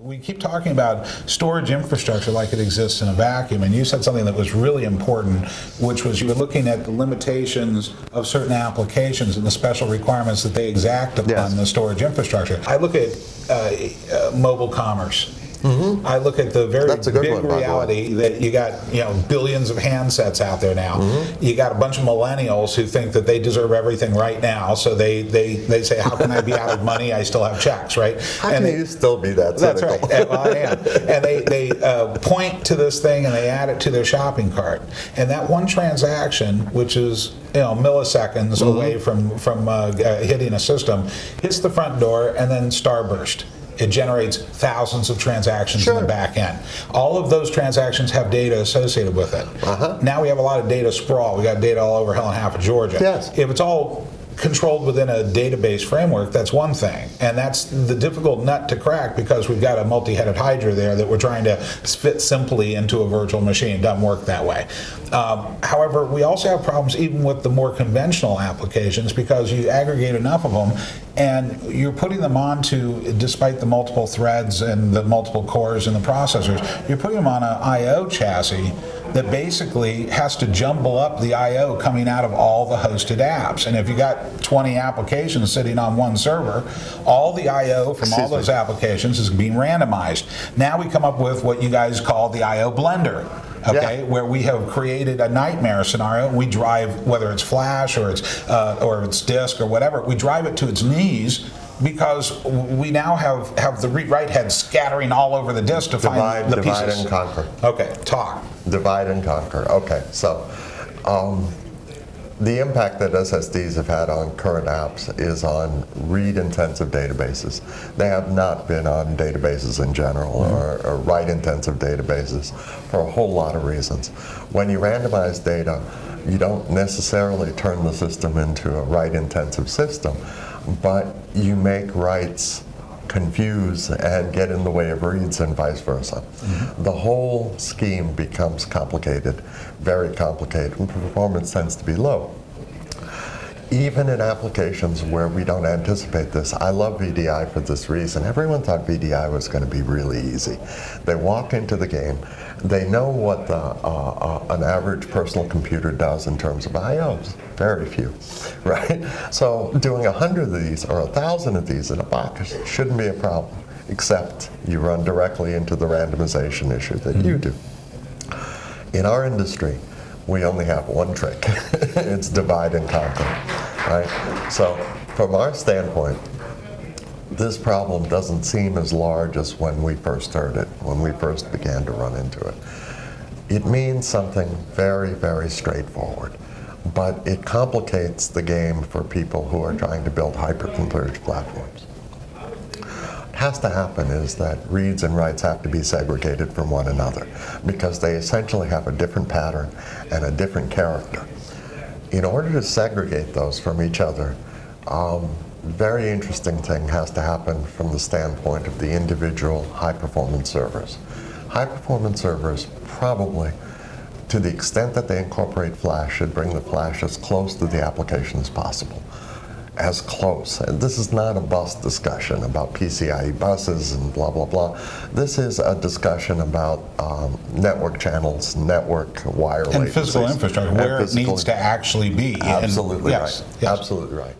We keep talking about storage infrastructure like it exists in a vacuum, and you said something that was really important, which was you were looking at the limitations of certain applications and the special requirements that they exact upon the storage infrastructure. I look at mobile commerce. I look at the very big reality that you got, billions of handsets out there now. You got a bunch of millennials who think that they deserve everything right now, so they say, how can I be out of money? I still have checks, right? How can you still be that cynical? That's right. Well, I am. And they point to this thing and they add it to their shopping cart. And that one transaction, which is milliseconds away from hitting a system, hits the front door and then starburst. It generates thousands of transactions in the back end. All of those transactions have data associated with it. Now we have a lot of data sprawl. We got data all over hell and half of Georgia. If it's all controlled within a database framework, that's one thing. And that's the difficult nut to crack because we've got a multi-headed hydra there that we're trying to fit simply into a virtual machine. It doesn't work that way. However, we also have problems even with the more conventional applications because you aggregate enough of them and you're putting them onto, despite the multiple threads and the multiple cores and the processors, you're putting them on an I.O. chassis that basically has to jumble up the I.O. coming out of all the hosted apps. And if you got 20 applications sitting on one server, all the I.O. from all those applications is being randomized. Now we come up with what you guys call the I.O. blender. Where we have created a nightmare scenario. We drive, whether it's flash or it's disk or whatever, we drive it to its knees because we now have the read-write head scattering all over the disk to find the pieces. Divide and conquer. Okay, talk. Divide and conquer. Okay, so the impact that SSDs have had on current apps is on read-intensive databases. They have not been on databases in general or write-intensive databases for a whole lot of reasons. When you randomize data, you don't necessarily turn the system into a write-intensive system, but you make writes confuse and get in the way of reads and vice versa. The whole scheme becomes complicated, very complicated, and performance tends to be low. Even in applications where we don't anticipate this, I love VDI for this reason. Everyone thought VDI was going to be really easy. They walk into the game, they know what an average personal computer does in terms of IOs. Very few, right? So doing 100 of these or 1,000 of these in a box shouldn't be a problem, except you run directly into the randomization issue that you do. In our industry, we only have one trick. It's divide and conquer, right? So from our standpoint, this problem doesn't seem as large as when we first heard it, when we first began to run into it. It means something very, very straightforward, but it complicates the game for people who are trying to build hyper-converged platforms. What has to happen is that reads and writes have to be segregated from one another because they essentially have a different pattern and a different character. In order to segregate those from each other, very interesting thing has to happen from the standpoint of the individual high-performance servers. High-performance servers probably, to the extent that they incorporate flash, should bring the flash as close to the application as possible. As close. And this is not a bus discussion about PCIe buses and blah, blah, blah. This is a discussion about network channels, network wire latencies. And physical infrastructure, where it needs to actually be. Absolutely right. Yes. Absolutely right.